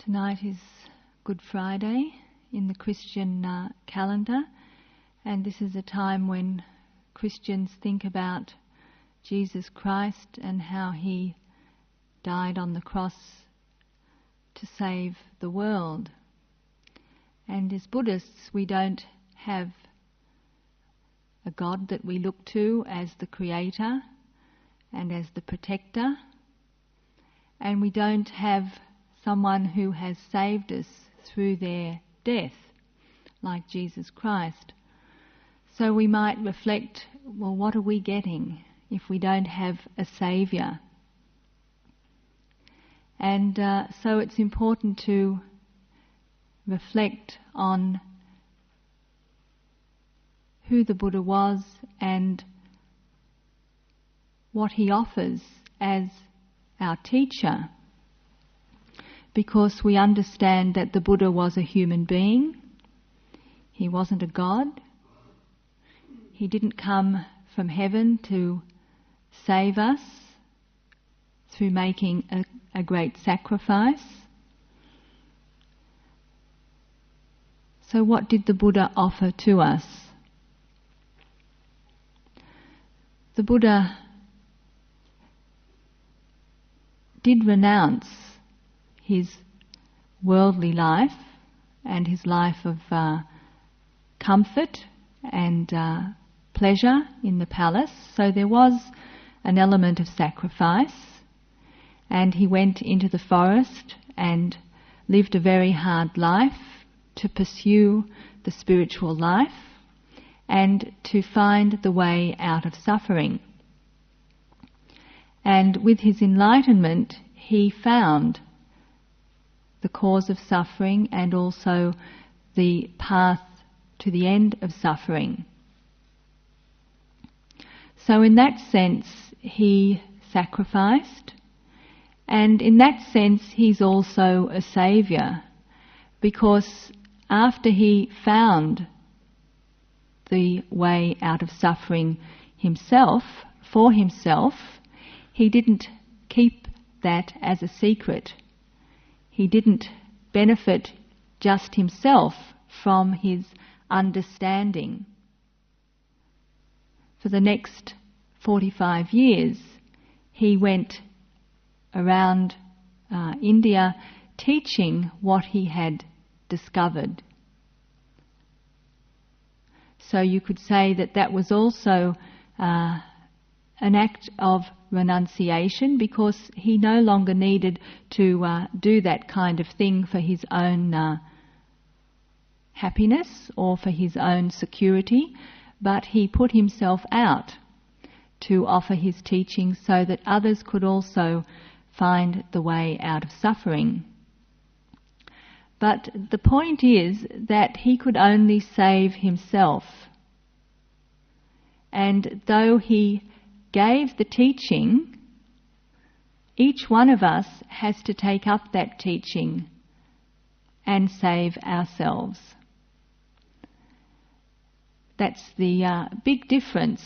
Tonight is Good Friday in the Christian calendar, and this is a time when Christians think about Jesus Christ and how he died on the cross to save the world. And as Buddhists, we don't have a God that we look to as the creator and as the protector, and we don't have someone who has saved us through their death, like Jesus Christ. So we might reflect, well, what are we getting if we don't have a saviour? And so it's important to reflect on who the Buddha was and what he offers as our teacher, because we understand that the Buddha was a human being. He wasn't a god. He didn't come from heaven to save us through making a great sacrifice. So what did the Buddha offer to us? The Buddha did renounce his worldly life and his life of comfort and pleasure in the palace. So there was an element of sacrifice, and he went into the forest and lived a very hard life to pursue the spiritual life and to find the way out of suffering. And with his enlightenment, he found the cause of suffering and also the path to the end of suffering. So in that sense, he sacrificed, and in that sense, he's also a saviour, because after he found the way out of suffering himself, for himself, he didn't keep that as a secret. He didn't benefit just himself from his understanding. For the next 45 years, he went around India teaching what he had discovered. So you could say that that was also an act of renunciation, because he no longer needed to do that kind of thing for his own happiness or for his own security, but he put himself out to offer his teaching so that others could also find the way out of suffering. But the point is that he could only save himself. And though he gave the teaching, each one of us has to take up that teaching and save ourselves. That's the big difference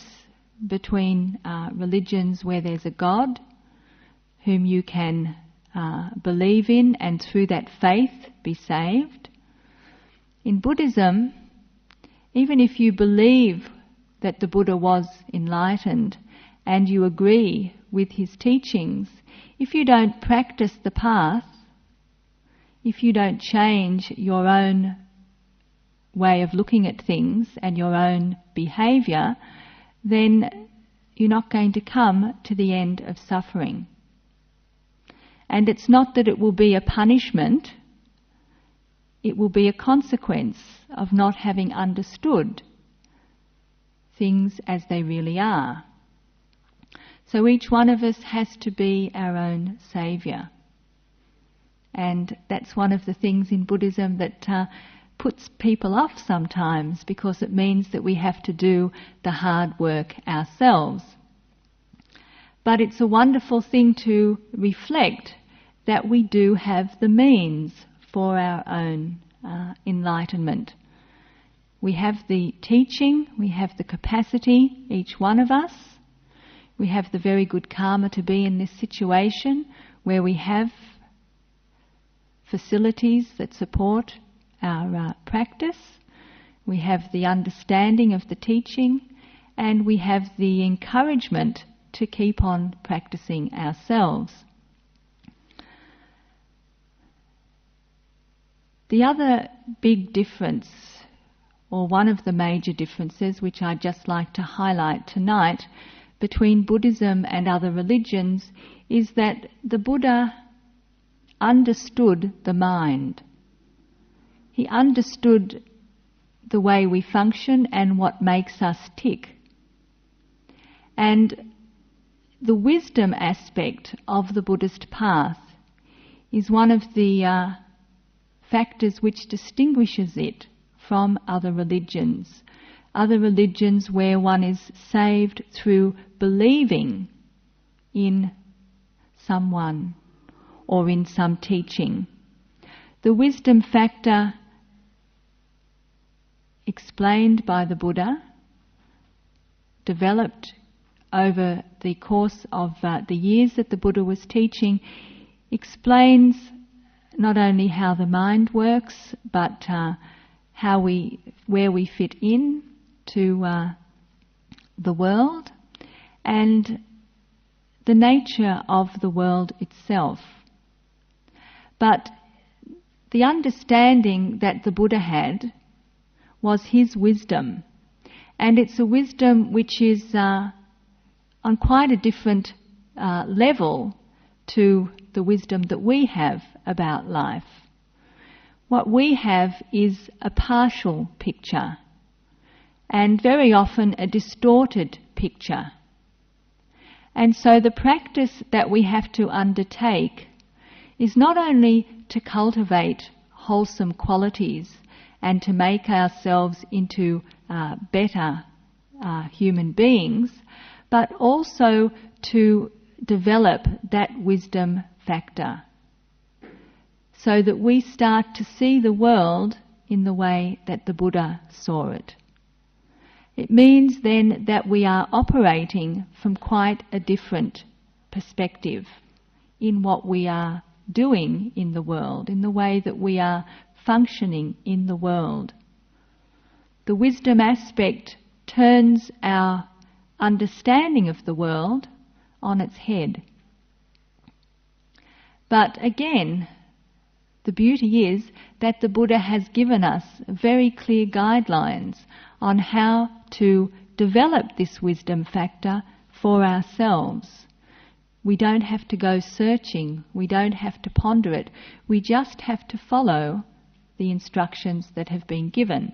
between religions where there's a God whom you can believe in and through that faith be saved. In Buddhism, even if you believe that the Buddha was enlightened and you agree with his teachings, if you don't practice the path, if you don't change your own way of looking at things and your own behaviour, then you're not going to come to the end of suffering. And it's not that it will be a punishment, it will be a consequence of not having understood things as they really are. So each one of us has to be our own saviour. And that's one of the things in Buddhism that puts people off sometimes, because it means that we have to do the hard work ourselves. But it's a wonderful thing to reflect that we do have the means for our own enlightenment. We have the teaching, we have the capacity, each one of us. We have the very good karma to be in this situation where we have facilities that support our practice. We have the understanding of the teaching, and we have the encouragement to keep on practicing ourselves. The other big difference, or one of the major differences, which I'd just like to highlight tonight, between Buddhism and other religions, is that the Buddha understood the mind. He understood the way we function and what makes us tick. And the wisdom aspect of the Buddhist path is one of the factors which distinguishes it from other religions. Other religions where one is saved through believing in someone or in some teaching. The wisdom factor explained by the Buddha, developed over the course of the years that the Buddha was teaching, explains not only how the mind works, but where we fit in to the world and the nature of the world itself. But the understanding that the Buddha had was his wisdom, and it's a wisdom which is on quite a different level to the wisdom that we have about life. What we have is a partial picture, and very often a distorted picture. And so the practice that we have to undertake is not only to cultivate wholesome qualities and to make ourselves into better human beings, but also to develop that wisdom factor so that we start to see the world in the way that the Buddha saw it. It means then that we are operating from quite a different perspective in what we are doing in the world, in the way that we are functioning in the world. The wisdom aspect turns our understanding of the world on its head. But again, the beauty is that the Buddha has given us very clear guidelines on how to develop this wisdom factor for ourselves. We don't have to go searching, we don't have to ponder it, we just have to follow the instructions that have been given.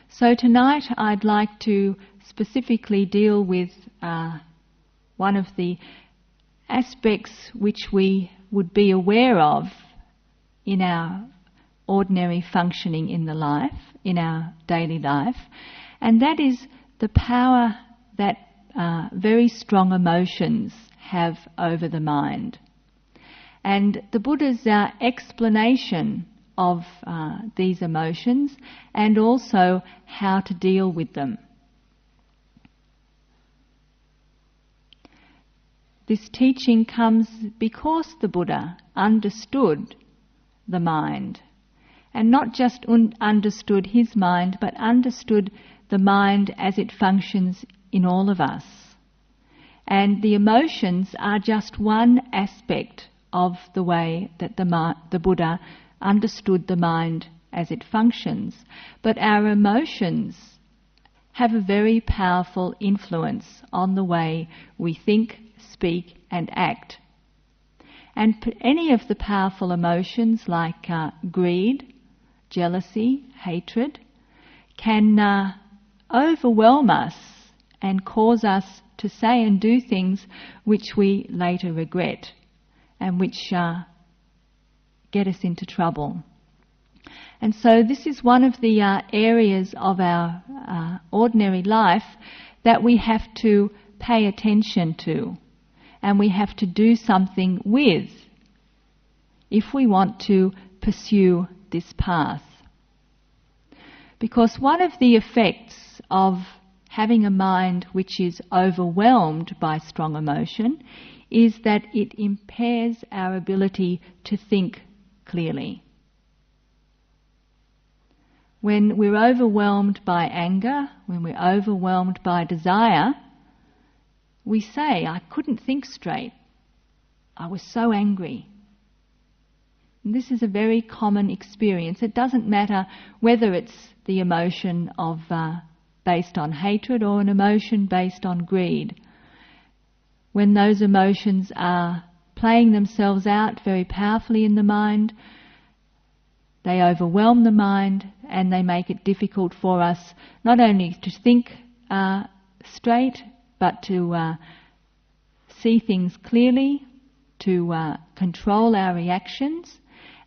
So tonight I'd like to specifically deal with one of the aspects which we would be aware of in our ordinary functioning in the life, in our daily life, and that is the power that very strong emotions have over the mind. And the Buddha's explanation of these emotions and also how to deal with them. This teaching comes because the Buddha understood the mind, and not just understood his mind, but understood the mind as it functions in all of us. And the emotions are just one aspect of the way that the Buddha understood the mind as it functions. But our emotions have a very powerful influence on the way we think, speak and act. And any of the powerful emotions like greed, jealousy, hatred can overwhelm us and cause us to say and do things which we later regret and which get us into trouble. And so this is one of the areas of our ordinary life that we have to pay attention to, and we have to do something with if we want to pursue this path. Because one of the effects of having a mind which is overwhelmed by strong emotion is that it impairs our ability to think clearly. When we're overwhelmed by anger, when we're overwhelmed by desire, we say, I couldn't think straight. I was so angry. And this is a very common experience. It doesn't matter whether it's the emotion of based on hatred or an emotion based on greed. When those emotions are playing themselves out very powerfully in the mind, they overwhelm the mind and they make it difficult for us not only to think straight, but to see things clearly, to control our reactions,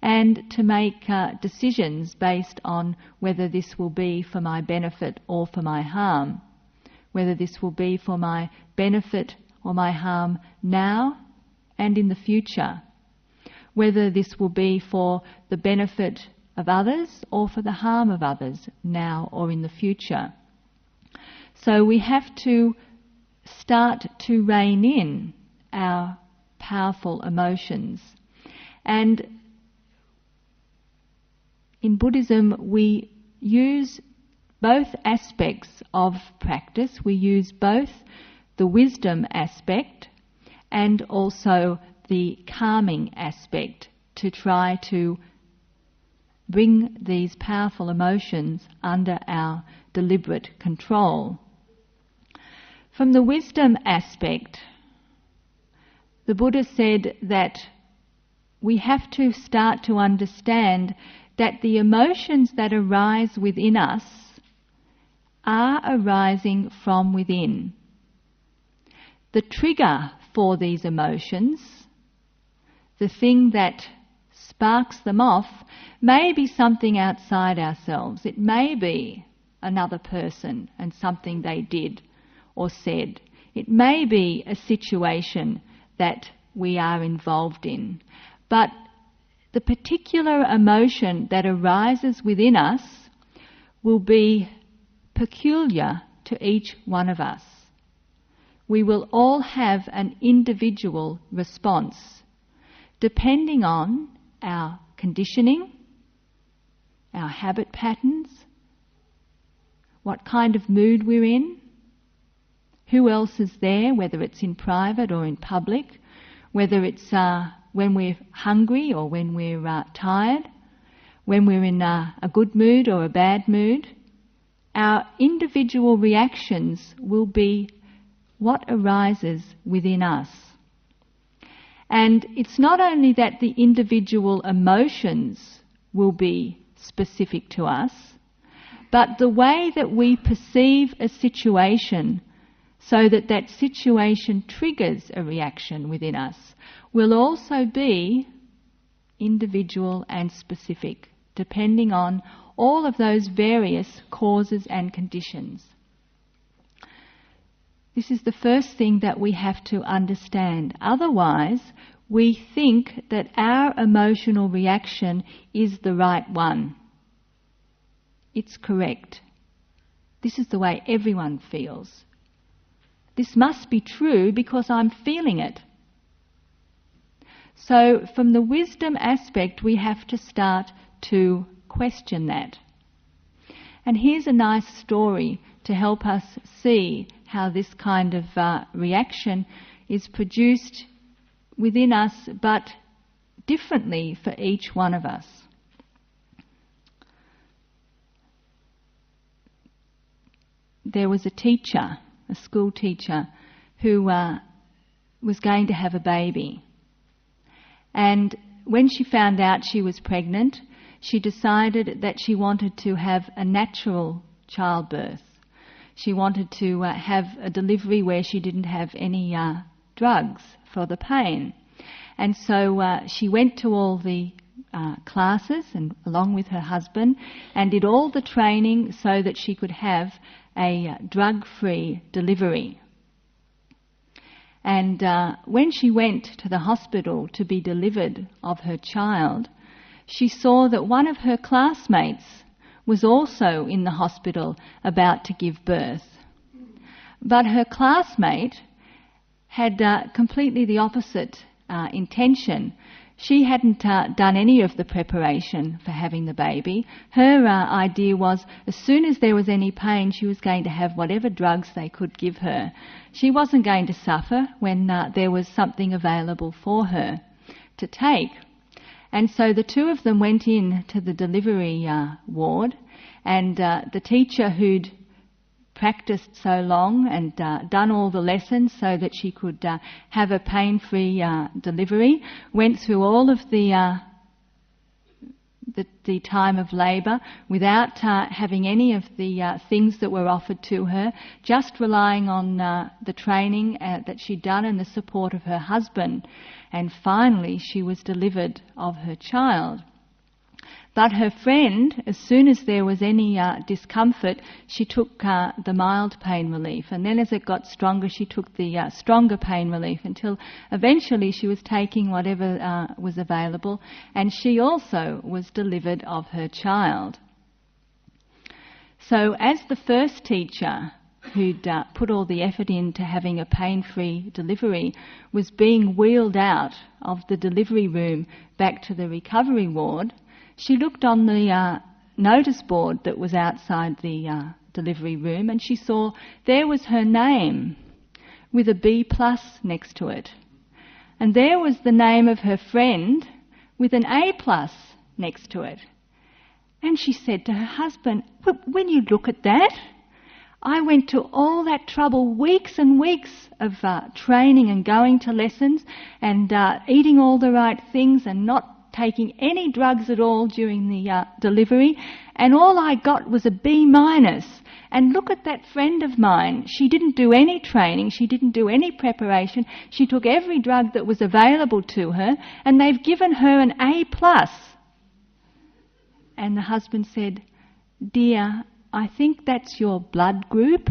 and to make decisions based on whether this will be for my benefit or for my harm, whether this will be for my benefit or my harm now and in the future, whether this will be for the benefit of others or for the harm of others now or in the future. So we have to start to rein in our powerful emotions. And in Buddhism we use both aspects of practice. We use both the wisdom aspect and also the calming aspect to try to bring these powerful emotions under our deliberate control. From the wisdom aspect, the Buddha said that we have to start to understand that the emotions that arise within us are arising from within. The trigger for these emotions, the thing that sparks them off, may be something outside ourselves. It may be another person and something they did or said. It may be a situation that we are involved in. But the particular emotion that arises within us will be peculiar to each one of us. We will all have an individual response depending on our conditioning, our habit patterns, what kind of mood we're in, who else is there, whether it's in private or in public, whether it's when we're hungry or when we're tired, when we're in a good mood or a bad mood. Our individual reactions will be what arises within us. And it's not only that the individual emotions will be specific to us, but the way that we perceive a situation so that that situation triggers a reaction within us will also be individual and specific, depending on all of those various causes and conditions. This is the first thing that we have to understand. Otherwise, we think that our emotional reaction is the right one. It's correct. This is the way everyone feels. This must be true because I'm feeling it. So from the wisdom aspect, we have to start to question that. And here's a nice story to help us see how this kind of reaction is produced within us, but differently for each one of us. There was a teacher, a school teacher, who was going to have a baby. And when she found out she was pregnant, she decided that she wanted to have a natural childbirth. She wanted to have a delivery where she didn't have any drugs for the pain. And so she went to all the classes and along with her husband and did all the training so that she could have a drug-free delivery. And when she went to the hospital to be delivered of her child, she saw that one of her classmates was also in the hospital about to give birth. But her classmate had completely the opposite intention. She hadn't done any of the preparation for having the baby. Her idea was as soon as there was any pain, she was going to have whatever drugs they could give her. She wasn't going to suffer when there was something available for her to take. And so the two of them went in to the delivery ward, and the teacher who'd practiced so long and done all the lessons so that she could have a pain-free delivery, went through all of the time of labour without having any of the things that were offered to her, just relying on the training that she'd done and the support of her husband. And finally she was delivered of her child. But her friend, as soon as there was any discomfort, she took the mild pain relief. And then as it got stronger, she took the stronger pain relief until eventually she was taking whatever was available. And she also was delivered of her child. So as the first teacher, who'd put all the effort into having a pain-free delivery, was being wheeled out of the delivery room back to the recovery ward, she looked on the notice board that was outside the delivery room, and she saw there was her name with a B+ next to it. And there was the name of her friend with an A+ next to it. And she said to her husband, "When you look at that, I went to all that trouble, weeks and weeks of training and going to lessons and eating all the right things and not taking any drugs at all during the delivery, and all I got was a B-. And look at that friend of mine. She didn't do any training, she didn't do any preparation, she took every drug that was available to her, and they've given her an A+. And the husband said, "Dear, I think that's your blood group."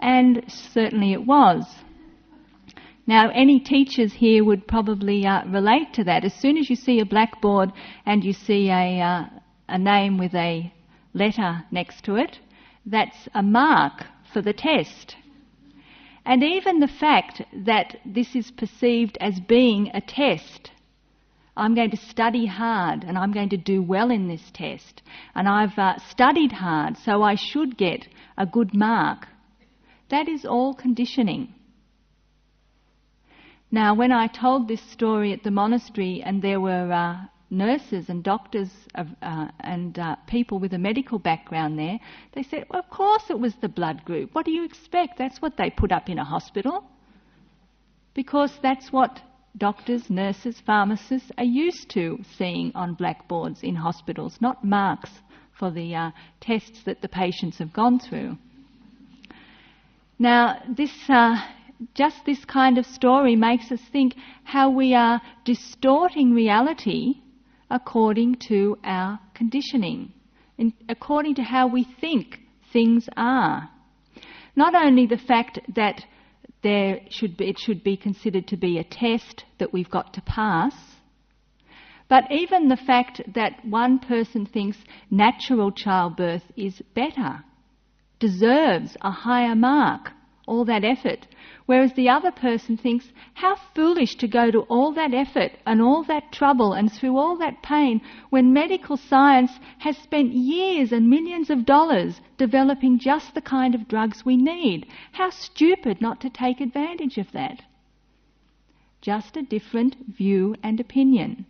And certainly it was. Now, any teachers here would probably relate to that. As soon as you see a blackboard and you see a name with a letter next to it, that's a mark for the test. And even the fact that this is perceived as being a test, I'm going to study hard and I'm going to do well in this test, and I've studied hard so I should get a good mark, that is all conditioning. Now, when I told this story at the monastery and there were nurses and doctors and people with a medical background there, they said, "Well, of course it was the blood group. What do you expect? That's what they put up in a hospital." Because that's what doctors, nurses, pharmacists are used to seeing on blackboards in hospitals, not marks for the tests that the patients have gone through. Now, just this kind of story makes us think how we are distorting reality according to our conditioning, according to how we think things are. Not only the fact that it should be considered to be a test that we've got to pass, but even the fact that one person thinks natural childbirth is better, deserves a higher mark, all that effort, whereas the other person thinks, how foolish to go to all that effort and all that trouble and through all that pain when medical science has spent years and millions of dollars developing just the kind of drugs we need. How stupid not to take advantage of that. Just a different view and opinion.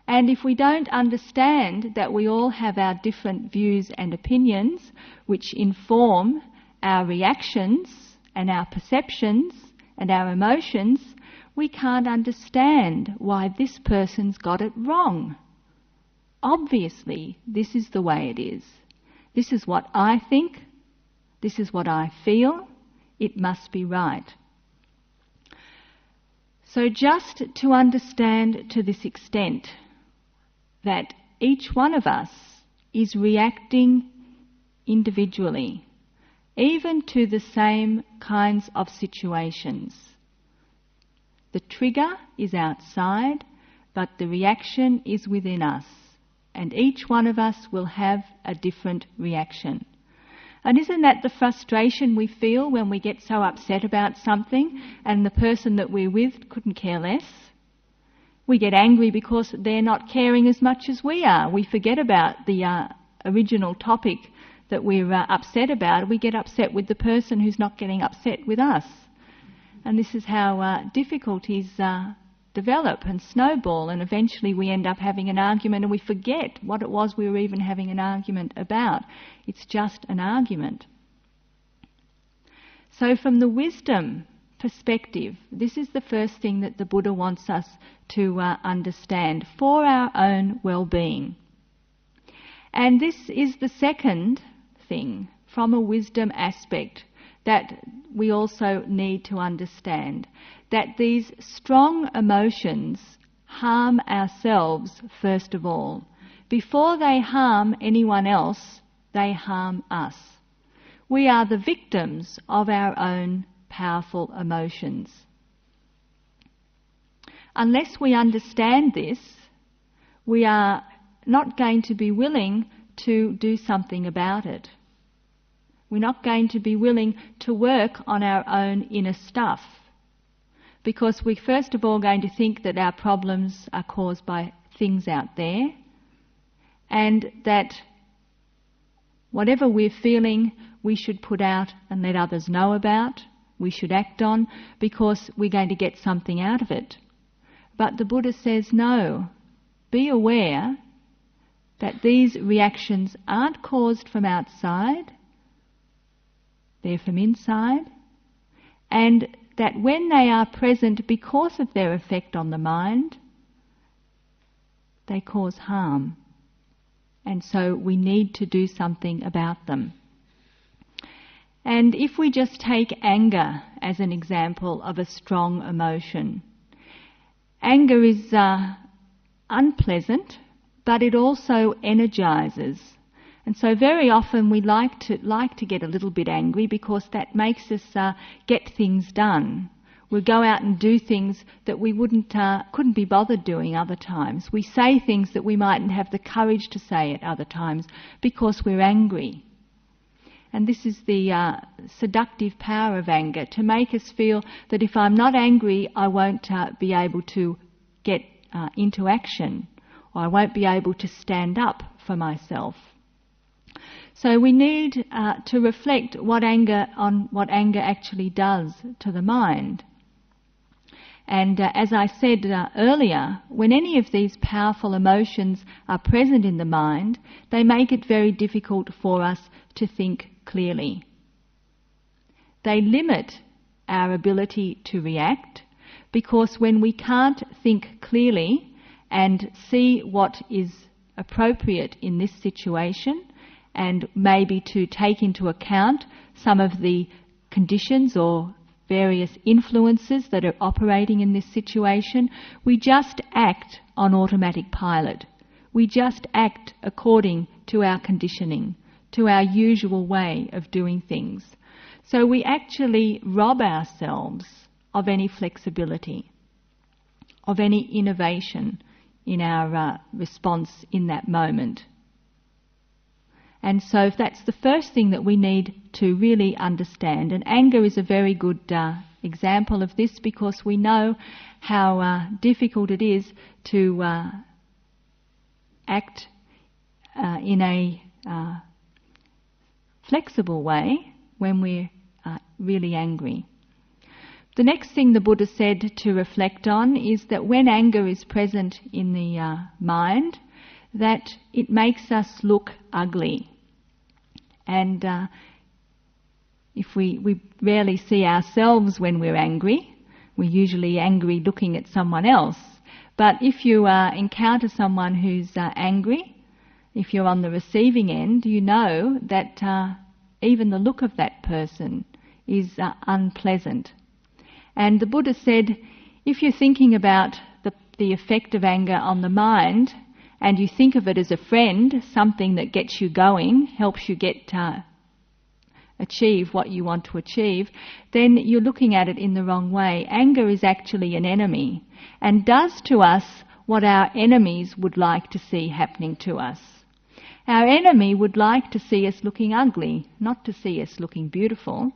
And if we don't understand that we all have our different views and opinions, which inform our reactions and our perceptions and our emotions, we can't understand why this person's got it wrong. Obviously, this is the way it is. This is what I think. This is what I feel. It must be right. So just to understand to this extent that each one of us is reacting individually, even to the same kinds of situations. The trigger is outside, but the reaction is within us. And each one of us will have a different reaction. And isn't that the frustration we feel when we get so upset about something and the person that we're with couldn't care less? We get angry because they're not caring as much as we are. We forget about the original topic that we're upset about. We get upset with the person who's not getting upset with us. And this is how difficulties develop and snowball, and eventually we end up having an argument and we forget what it was we were even having an argument about. It's just an argument. So from the wisdom perspective, this is the first thing that the Buddha wants us to understand for our own well-being. And this is the second thing from a wisdom aspect that we also need to understand, that these strong emotions harm ourselves first of all. Before they harm anyone else, they harm us. We are the victims of our own powerful emotions. Unless we understand this, we are not going to be willing to do something about it. We're not going to be willing to work on our own inner stuff, because we're first of all going to think that our problems are caused by things out there, and that whatever we're feeling we should put out and let others know about, we should act on, because we're going to get something out of it. But the Buddha says, no, be aware that these reactions aren't caused from outside, they're from inside, and that when they are present because of their effect on the mind, they cause harm. And so we need to do something about them. And if we just take anger as an example of a strong emotion, anger is unpleasant, but it also energizes. And so very often we like to get a little bit angry because that makes us get things done. We'll go out and do things that we couldn't be bothered doing other times. We say things that we mightn't have the courage to say at other times because we're angry. And this is the seductive power of anger, to make us feel that if I'm not angry, I won't be able to get into action, or I won't be able to stand up for myself. So we need to reflect on what anger actually does to the mind. And as I said earlier, when any of these powerful emotions are present in the mind, they make it very difficult for us to think clearly. They limit our ability to react, because when we can't think clearly and see what is appropriate in this situation, and maybe to take into account some of the conditions or various influences that are operating in this situation, we just act on automatic pilot. We just act according to our conditioning, to our usual way of doing things. So we actually rob ourselves of any flexibility, of any innovation in our response in that moment. And so that's the first thing that we need to really understand. And anger is a very good example of this, because we know how difficult it is to act in a flexible way when we're really angry. The next thing the Buddha said to reflect on is that when anger is present in the mind, that it makes us look ugly. And if we rarely see ourselves when we're angry, we're usually angry looking at someone else. But if you encounter someone who's angry, if you're on the receiving end, you know that even the look of that person is unpleasant. And the Buddha said, if you're thinking about the effect of anger on the mind, and you think of it as a friend, something that gets you going, helps you achieve what you want to achieve, then you're looking at it in the wrong way. Anger is actually an enemy, and does to us what our enemies would like to see happening to us. Our enemy would like to see us looking ugly, not to see us looking beautiful.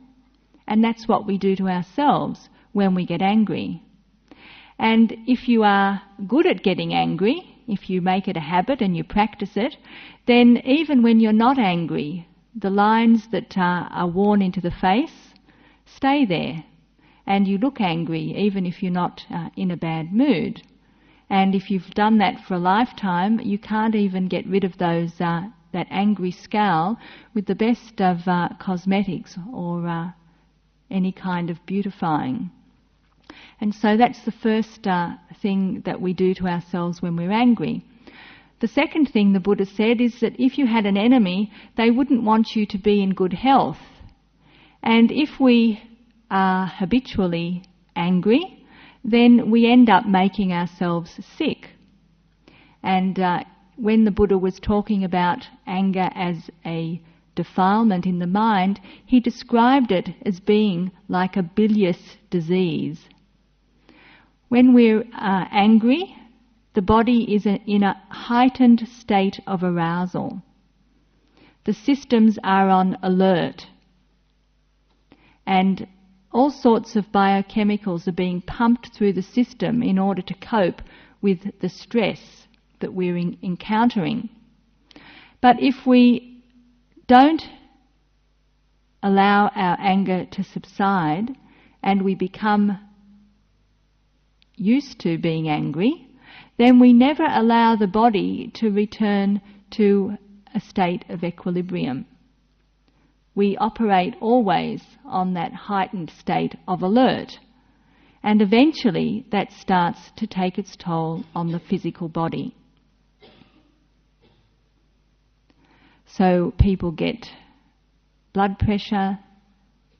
And that's what we do to ourselves when we get angry. And if you are good at getting angry, if you make it a habit and you practice it, then even when you're not angry, the lines that are worn into the face stay there. And you look angry even if you're not in a bad mood. And if you've done that for a lifetime, you can't even get rid of those that angry scowl with the best of cosmetics or any kind of beautifying. And so that's the first thing that we do to ourselves when we're angry. The second thing the Buddha said is that if you had an enemy, they wouldn't want you to be in good health. And if we are habitually angry, then we end up making ourselves sick. And when the Buddha was talking about anger as a defilement in the mind, he described it as being like a bilious disease. When we're angry, the body is in a heightened state of arousal. The systems are on alert. And all sorts of biochemicals are being pumped through the system in order to cope with the stress that we're encountering. But if we don't allow our anger to subside and we become used to being angry, then we never allow the body to return to a state of equilibrium. We operate always on that heightened state of alert, and eventually that starts to take its toll on the physical body. So people get blood pressure,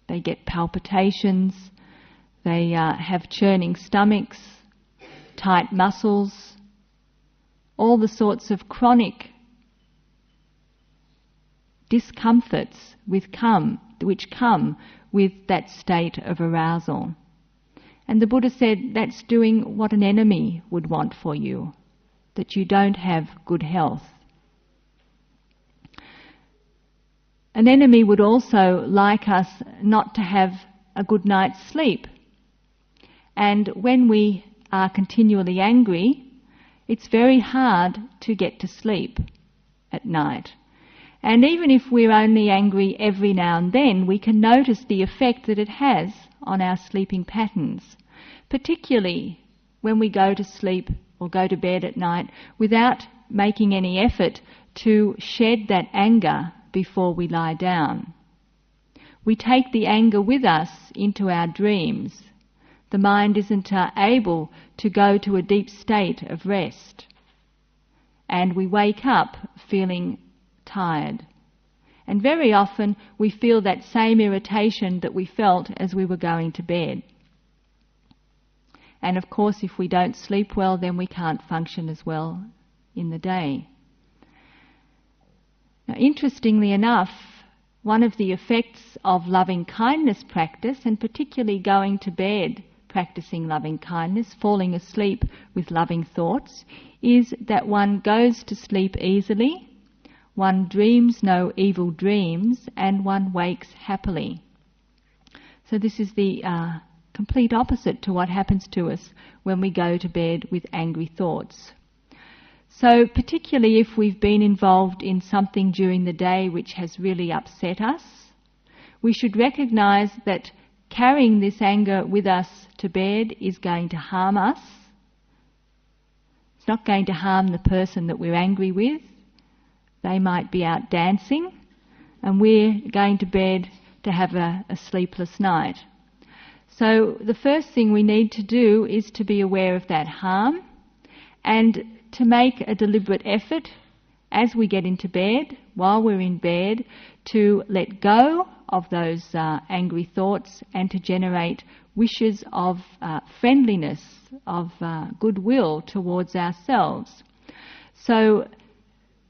they get palpitations, they have churning stomachs, tight muscles, all the sorts of chronic discomforts which come with that state of arousal. And the Buddha said that's doing what an enemy would want for you, that you don't have good health. An enemy would also like us not to have a good night's sleep. And when we are continually angry, it's very hard to get to sleep at night. And even if we're only angry every now and then, we can notice the effect that it has on our sleeping patterns, particularly when we go to sleep or go to bed at night without making any effort to shed that anger before we lie down. We take the anger with us into our dreams. The mind isn't able to go to a deep state of rest. And we wake up feeling tired. And very often we feel that same irritation that we felt as we were going to bed. And of course, if we don't sleep well, then we can't function as well in the day. Now, interestingly enough, one of the effects of loving kindness practice, and particularly going to bed practicing loving kindness, falling asleep with loving thoughts, is that one goes to sleep easily, one dreams no evil dreams, and one wakes happily. So this is the complete opposite to what happens to us when we go to bed with angry thoughts. So particularly if we've been involved in something during the day which has really upset us, we should recognise that carrying this anger with us to bed is going to harm us. It's not going to harm the person that we're angry with. They might be out dancing, and we're going to bed to have a sleepless night. So the first thing we need to do is to be aware of that harm and to make a deliberate effort as we get into bed, while we're in bed, to let go of those angry thoughts and to generate wishes of friendliness, of goodwill towards ourselves. So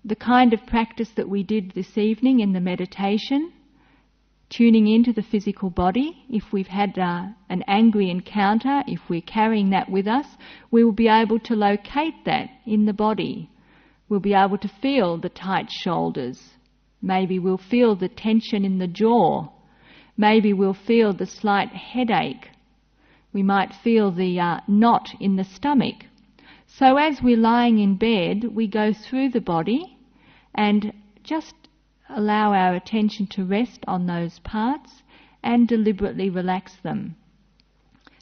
the kind of practice that we did this evening in the meditation, tuning into the physical body. If we've had an angry encounter, if we're carrying that with us, we will be able to locate that in the body. We'll be able to feel the tight shoulders. Maybe we'll feel the tension in the jaw. Maybe we'll feel the slight headache. We might feel the knot in the stomach. So as we're lying in bed, we go through the body and just allow our attention to rest on those parts and deliberately relax them.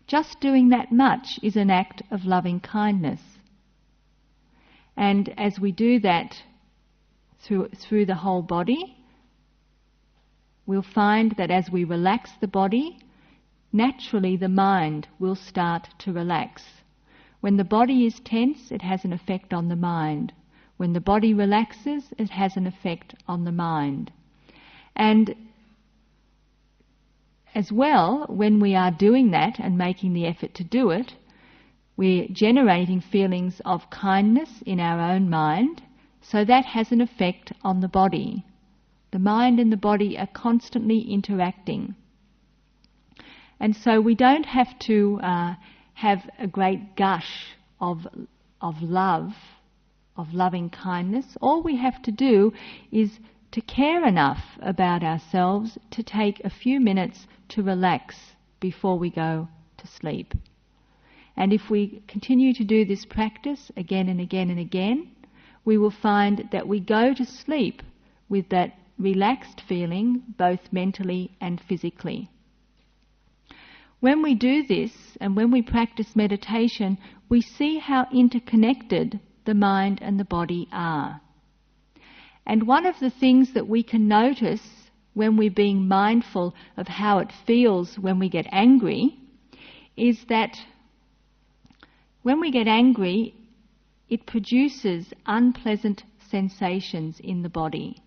Just doing that much is an act of loving kindness. And as we do that through the whole body, we'll find that as we relax the body, naturally the mind will start to relax. When the body is tense, it has an effect on the mind. When the body relaxes, it has an effect on the mind. And as well, when we are doing that and making the effort to do it, we're generating feelings of kindness in our own mind, so that has an effect on the body. The mind and the body are constantly interacting. And so we don't have to have a great gush of love, of loving kindness. All we have to do is to care enough about ourselves to take a few minutes to relax before we go to sleep. And if we continue to do this practice again and again and again, we will find that we go to sleep with that relaxed feeling, both mentally and physically. When we do this, and when we practice meditation, we see how interconnected the mind and the body are. And one of the things that we can notice when we're being mindful of how it feels when we get angry is that when we get angry, it produces unpleasant sensations in the body.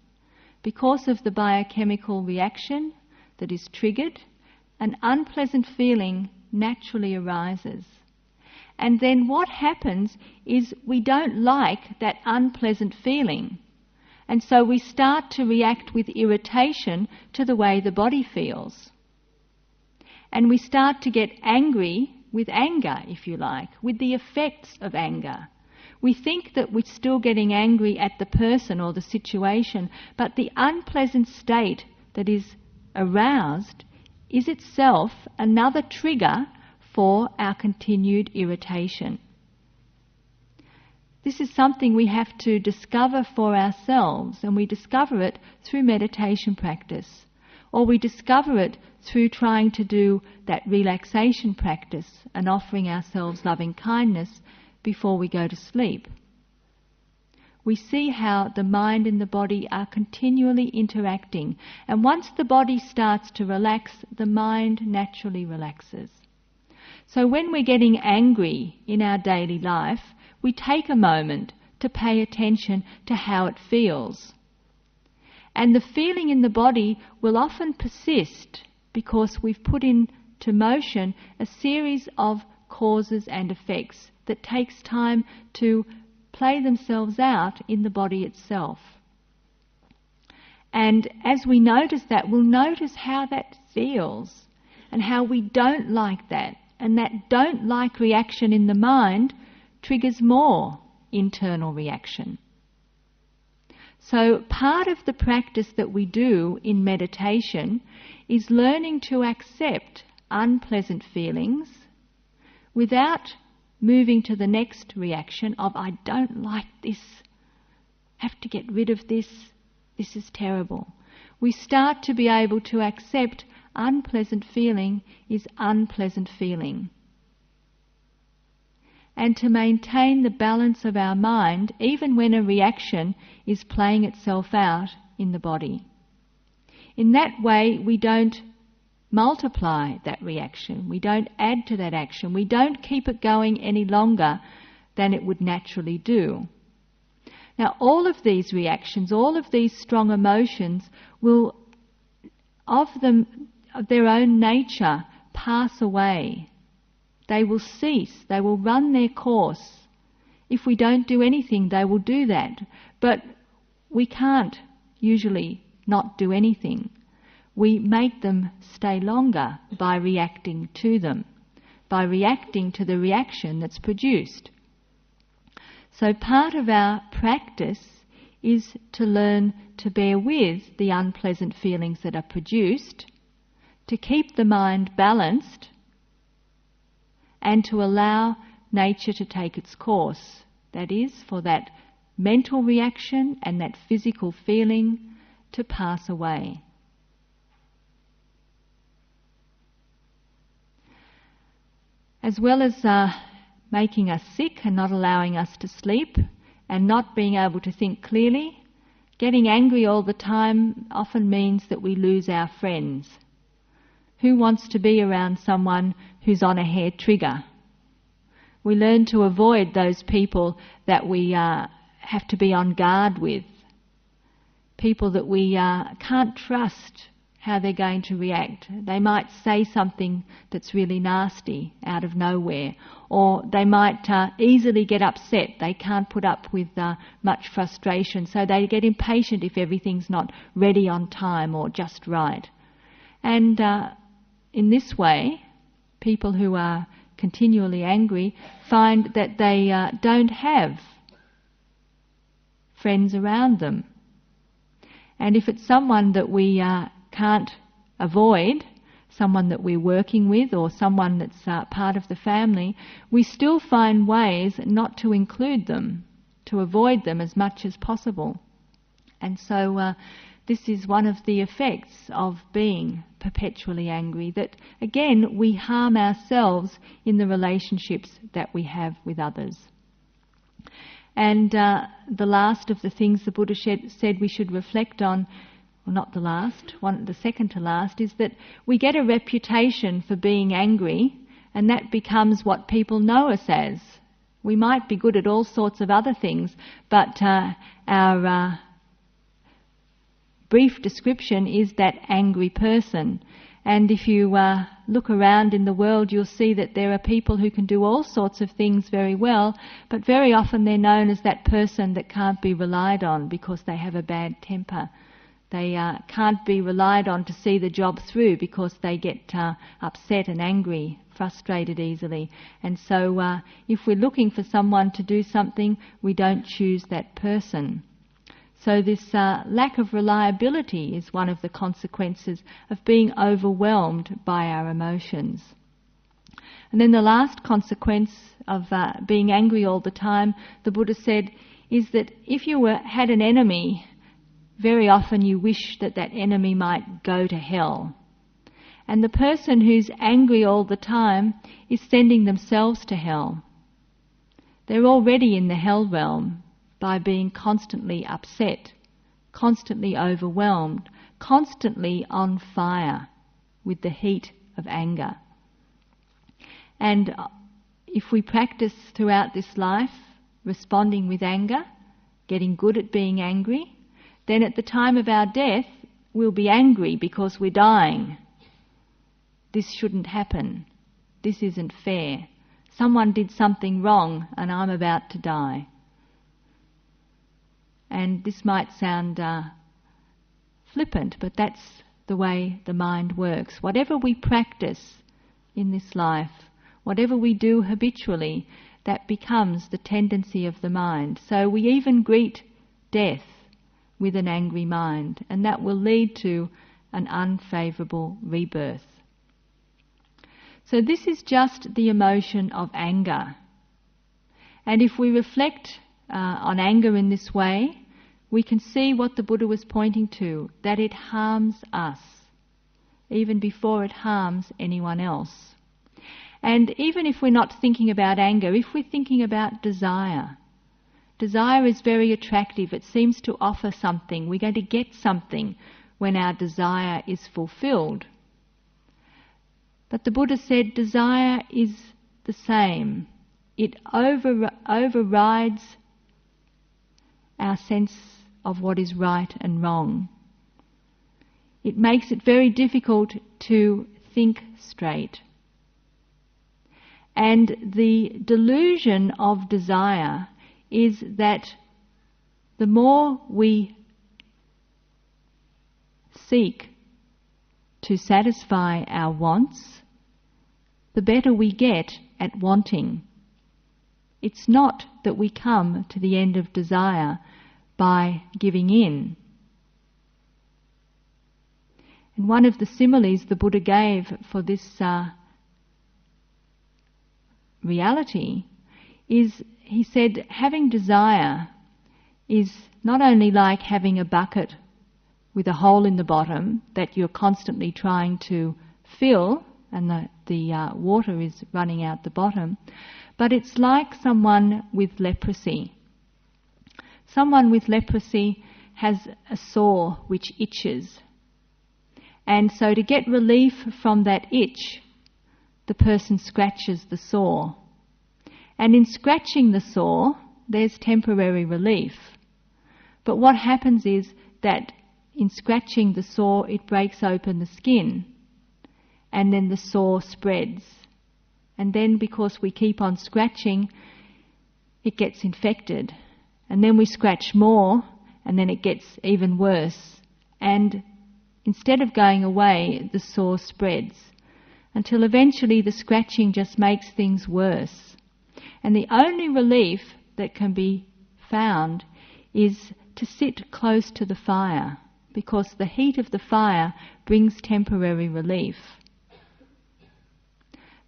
Because of the biochemical reaction that is triggered, an unpleasant feeling naturally arises. And then what happens is we don't like that unpleasant feeling. And so we start to react with irritation to the way the body feels. And we start to get angry with anger, if you like, with the effects of anger. We think that we're still getting angry at the person or the situation, but the unpleasant state that is aroused is itself another trigger for our continued irritation. This is something we have to discover for ourselves, and we discover it through meditation practice, or we discover it through trying to do that relaxation practice and offering ourselves loving kindness before we go to sleep. We see how the mind and the body are continually interacting, and once the body starts to relax, the mind naturally relaxes. So when we're getting angry in our daily life, we take a moment to pay attention to how it feels. And the feeling in the body will often persist because we've put into motion a series of causes and effects that takes time to play themselves out in the body itself. And as we notice that, we'll notice how that feels and how we don't like that. And that don't like reaction in the mind triggers more internal reaction. So part of the practice that we do in meditation is learning to accept unpleasant feelings without moving to the next reaction of, I don't like this, have to get rid of this is terrible. We start to be able to accept unpleasant feeling is unpleasant feeling. And to maintain the balance of our mind even when a reaction is playing itself out in the body. In that way we don't multiply that reaction, we don't add to that action, we don't keep it going any longer than it would naturally do. Now all of these reactions, all of these strong emotions will of their own nature pass away. They will cease, they will run their course. If we don't do anything, they will do that. But we can't usually not do anything. we make them stay longer by reacting to them, by reacting to the reaction that's produced. So part of our practice is to learn to bear with the unpleasant feelings that are produced, to keep the mind balanced, and to allow nature to take its course. That is, for that mental reaction and that physical feeling to pass away. As well as making us sick and not allowing us to sleep and not being able to think clearly, getting angry all the time often means that we lose our friends. Who wants to be around someone who's on a hair trigger? We learn to avoid those people that we have to be on guard with, people that we can't trust how they're going to react. They might say something that's really nasty out of nowhere, or they might easily get upset. They can't put up with much frustration, so they get impatient if everything's not ready on time or just right. And in this way, people who are continually angry find that they don't have friends around them. And if it's someone that we can't avoid, someone that we're working with or someone that's part of the family, we still find ways not to include them, to avoid them as much as possible. And so this is one of the effects of being perpetually angry, that again we harm ourselves in the relationships that we have with others. And the last of the things the Buddha said we should reflect on, well, not the last, the second to last, is that we get a reputation for being angry, and that becomes what people know us as. We might be good at all sorts of other things, but our brief description is that angry person. And if you look around in the world, you'll see that there are people who can do all sorts of things very well, but very often they're known as that person that can't be relied on because they have a bad temper. They can't be relied on to see the job through because they get upset and angry, frustrated easily. And so if we're looking for someone to do something, we don't choose that person. So this lack of reliability is one of the consequences of being overwhelmed by our emotions. And then the last consequence of being angry all the time, the Buddha said, is that if you had an enemy, very often you wish that that enemy might go to hell. And the person who's angry all the time is sending themselves to hell. They're already in the hell realm by being constantly upset, constantly overwhelmed, constantly on fire with the heat of anger. And if we practice throughout this life responding with anger, getting good at being angry, then at the time of our death we'll be angry because we're dying. This shouldn't happen. This isn't fair. Someone did something wrong and I'm about to die. And this might sound flippant, but that's the way the mind works. Whatever we practice in this life, whatever we do habitually, that becomes the tendency of the mind. So we even greet death with an angry mind, and that will lead to an unfavourable rebirth. So this is just the emotion of anger. And if we reflect on anger in this way, we can see what the Buddha was pointing to, that it harms us, even before it harms anyone else. And even if we're not thinking about anger, if we're thinking about desire, desire is very attractive. It seems to offer something. We're going to get something when our desire is fulfilled. But the Buddha said desire is the same. It overrides our sense of what is right and wrong. It makes it very difficult to think straight. And the delusion of desire is that the more we seek to satisfy our wants, the better we get at wanting. It's not that we come to the end of desire by giving in. And one of the similes the Buddha gave for this reality is, he said, having desire is not only like having a bucket with a hole in the bottom that you're constantly trying to fill and the water is running out the bottom, but it's like someone with leprosy. Someone with leprosy has a sore which itches. And so to get relief from that itch, the person scratches the sore. And in scratching the sore, there's temporary relief. But what happens is that in scratching the sore, it breaks open the skin. And then the sore spreads. And then because we keep on scratching, it gets infected. And then we scratch more, and then it gets even worse. And instead of going away, the sore spreads, until eventually the scratching just makes things worse. And the only relief that can be found is to sit close to the fire, because the heat of the fire brings temporary relief.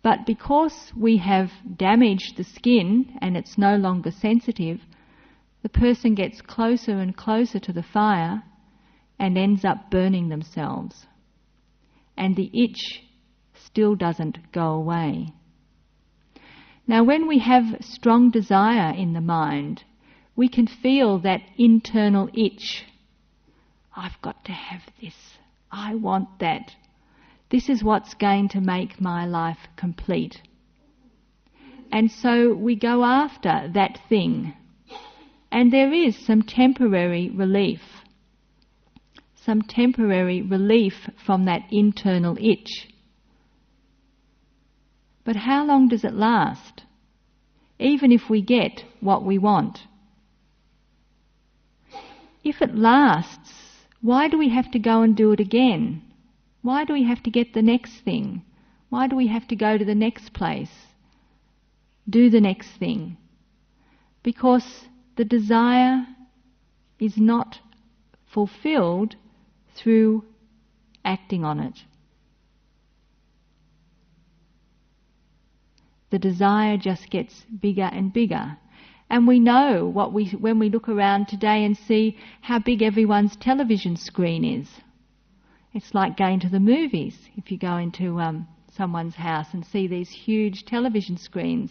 But because we have damaged the skin and it's no longer sensitive, the person gets closer and closer to the fire and ends up burning themselves. And the itch still doesn't go away. Now, when we have strong desire in the mind, we can feel that internal itch. I've got to have this. I want that. This is what's going to make my life complete. And so we go after that thing. And there is some temporary relief. Some temporary relief from that internal itch. But how long does it last? Even if we get what we want. If it lasts, why do we have to go and do it again? Why do we have to get the next thing? Why do we have to go to the next place? Do the next thing? Because the desire is not fulfilled through acting on it. The desire just gets bigger and bigger. And we know when we look around today and see how big everyone's television screen is. It's like going to the movies. If you go into someone's house and see these huge television screens,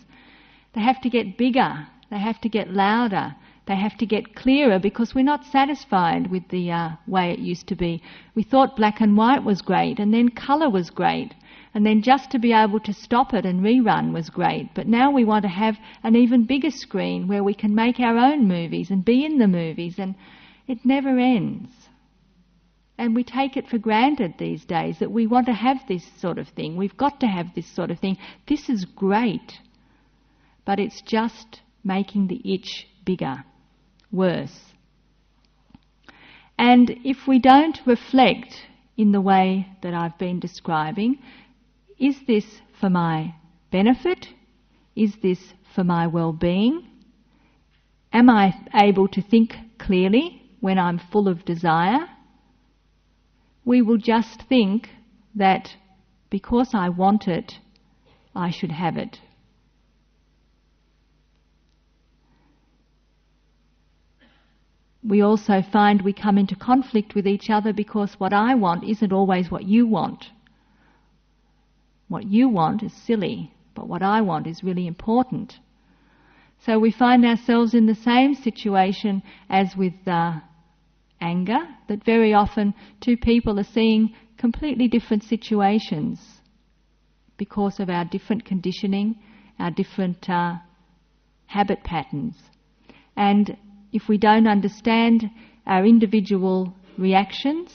they have to get bigger, they have to get louder, they have to get clearer, because we're not satisfied with the way it used to be. We thought black and white was great, and then colour was great, and then just to be able to stop it and rerun was great. But now we want to have an even bigger screen where we can make our own movies and be in the movies, and it never ends. And we take it for granted these days that we want to have this sort of thing. We've got to have this sort of thing. This is great. But it's just making the itch bigger, worse. And if we don't reflect in the way that I've been describing, is this for my benefit? Is this for my well-being? Am I able to think clearly when I'm full of desire? We will just think that because I want it, I should have it. We also find we come into conflict with each other because what I want isn't always what you want. What you want is silly, but what I want is really important. So we find ourselves in the same situation as with anger, that very often two people are seeing completely different situations because of our different conditioning, our different habit patterns. And if we don't understand our individual reactions,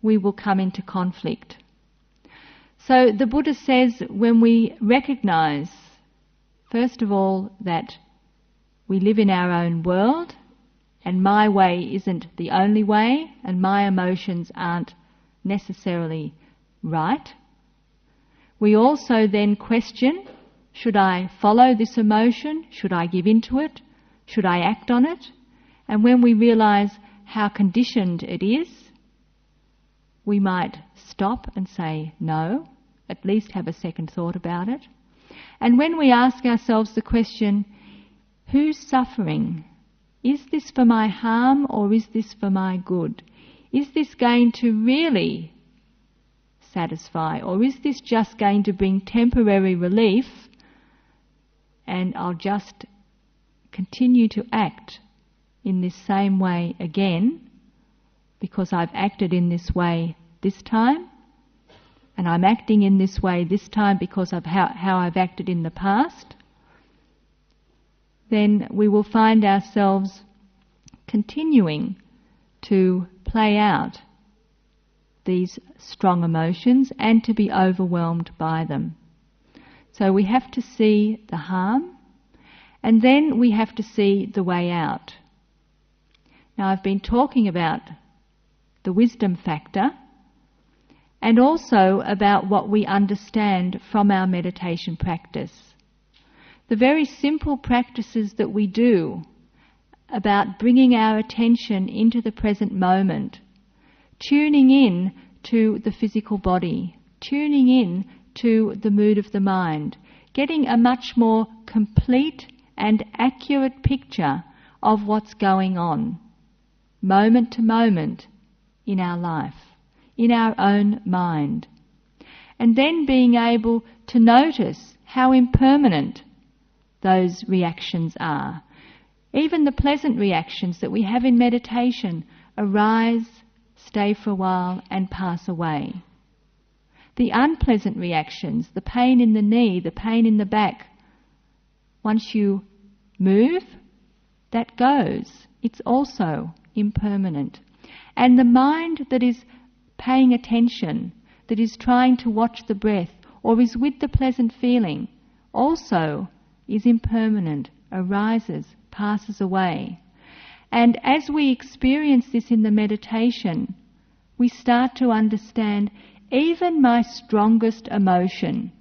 we will come into conflict. So the Buddha says when we recognize, first of all, that we live in our own world, and my way isn't the only way, and my emotions aren't necessarily right. We also then question, should I follow this emotion? Should I give in to it? Should I act on it? And when we realise how conditioned it is, we might stop and say no, at least have a second thought about it. And when we ask ourselves the question, who's suffering? Is this for my harm or is this for my good? Is this going to really satisfy, or is this just going to bring temporary relief and I'll just continue to act in this same way again because I've acted in this way this time, and I'm acting in this way this time because of how I've acted in the past? Then we will find ourselves continuing to play out these strong emotions and to be overwhelmed by them. So we have to see the harm, and then we have to see the way out. Now, I've been talking about the wisdom factor and also about what we understand from our meditation practice. The very simple practices that we do about bringing our attention into the present moment, tuning in to the physical body, tuning in to the mood of the mind, getting a much more complete and accurate picture of what's going on, moment to moment in our life, in our own mind. And then being able to notice how impermanent those reactions are. Even the pleasant reactions that we have in meditation arise, stay for a while and pass away. The unpleasant reactions, the pain in the knee, the pain in the back, once you move, that goes. It's also impermanent. And the mind that is paying attention, that is trying to watch the breath or is with the pleasant feeling, also is impermanent, arises, passes away. And as we experience this in the meditation, we start to understand even my strongest emotion,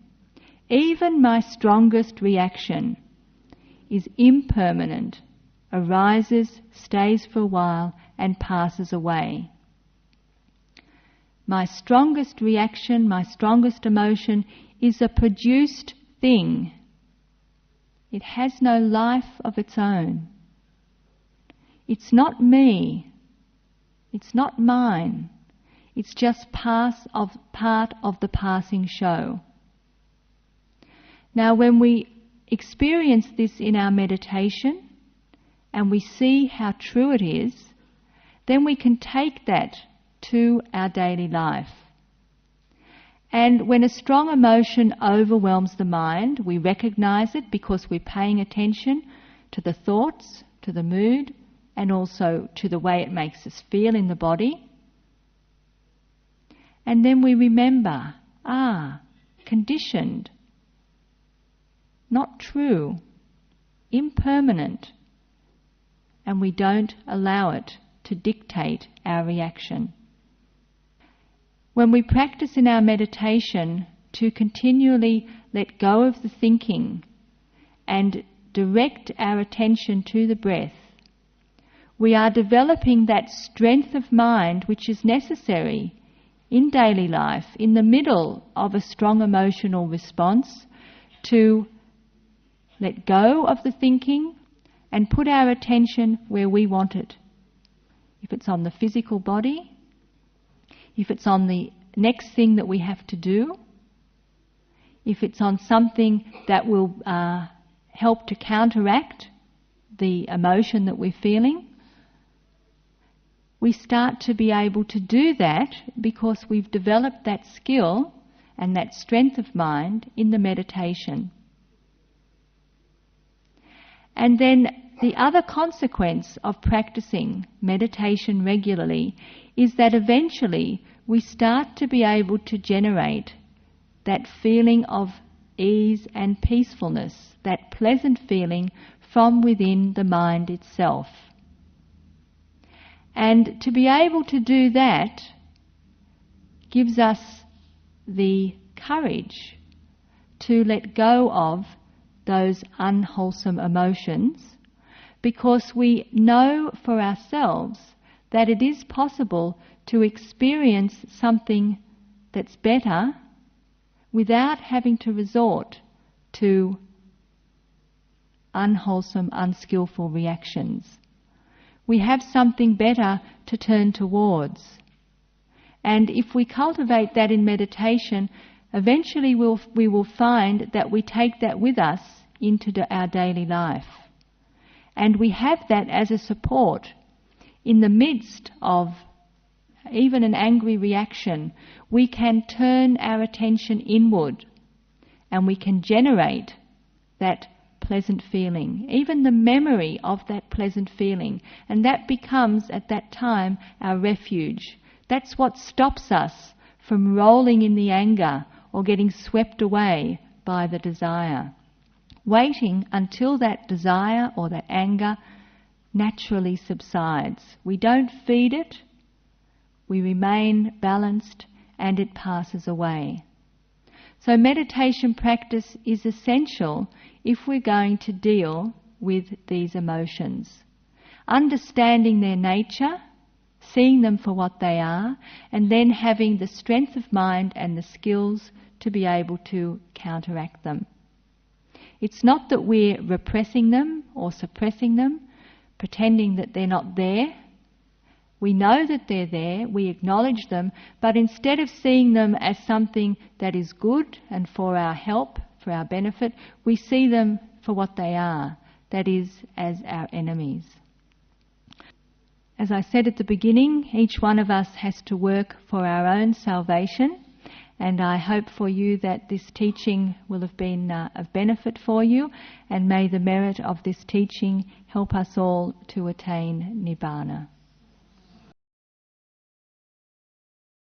even my strongest reaction is impermanent, arises, stays for a while and passes away. My strongest reaction, my strongest emotion is a produced thing. It has no life of its own. It's not me. It's not mine. It's just part of the passing show. Now, when we experience this in our meditation and we see how true it is, then we can take that to our daily life. And when a strong emotion overwhelms the mind, we recognize it because we're paying attention to the thoughts, to the mood, and also to the way it makes us feel in the body. And then we remember, conditioned, not true, impermanent, and we don't allow it to dictate our reaction. When we practice in our meditation to continually let go of the thinking and direct our attention to the breath, we are developing that strength of mind which is necessary in daily life, in the middle of a strong emotional response, to let go of the thinking and put our attention where we want it. If it's on the physical body, if it's on the next thing that we have to do, if it's on something that will help to counteract the emotion that we're feeling, we start to be able to do that because we've developed that skill and that strength of mind in the meditation. And then the other consequence of practicing meditation regularly is that eventually we start to be able to generate that feeling of ease and peacefulness, that pleasant feeling from within the mind itself. And to be able to do that gives us the courage to let go of those unwholesome emotions, because we know for ourselves that it is possible to experience something that's better without having to resort to unwholesome, unskillful reactions. We have something better to turn towards. And if we cultivate that in meditation, eventually we will find that we take that with us into our daily life. And we have that as a support in the midst of even an angry reaction. We can turn our attention inward and we can generate that pleasant feeling, even the memory of that pleasant feeling, and that becomes at that time our refuge. That's what stops us from rolling in the anger or getting swept away by the desire. Waiting until that desire or that anger naturally subsides. We don't feed it, we remain balanced, and it passes away. So meditation practice is essential if we're going to deal with these emotions. Understanding their nature, seeing them for what they are, and then having the strength of mind and the skills to be able to counteract them. It's not that we're repressing them or suppressing them, pretending that they're not there. We know that they're there, we acknowledge them, but instead of seeing them as something that is good and for our help, for our benefit, we see them for what they are, that is, as our enemies. As I said at the beginning, each one of us has to work for our own salvation, and I hope for you that this teaching will have been of benefit for you, and may the merit of this teaching help us all to attain Nibbana.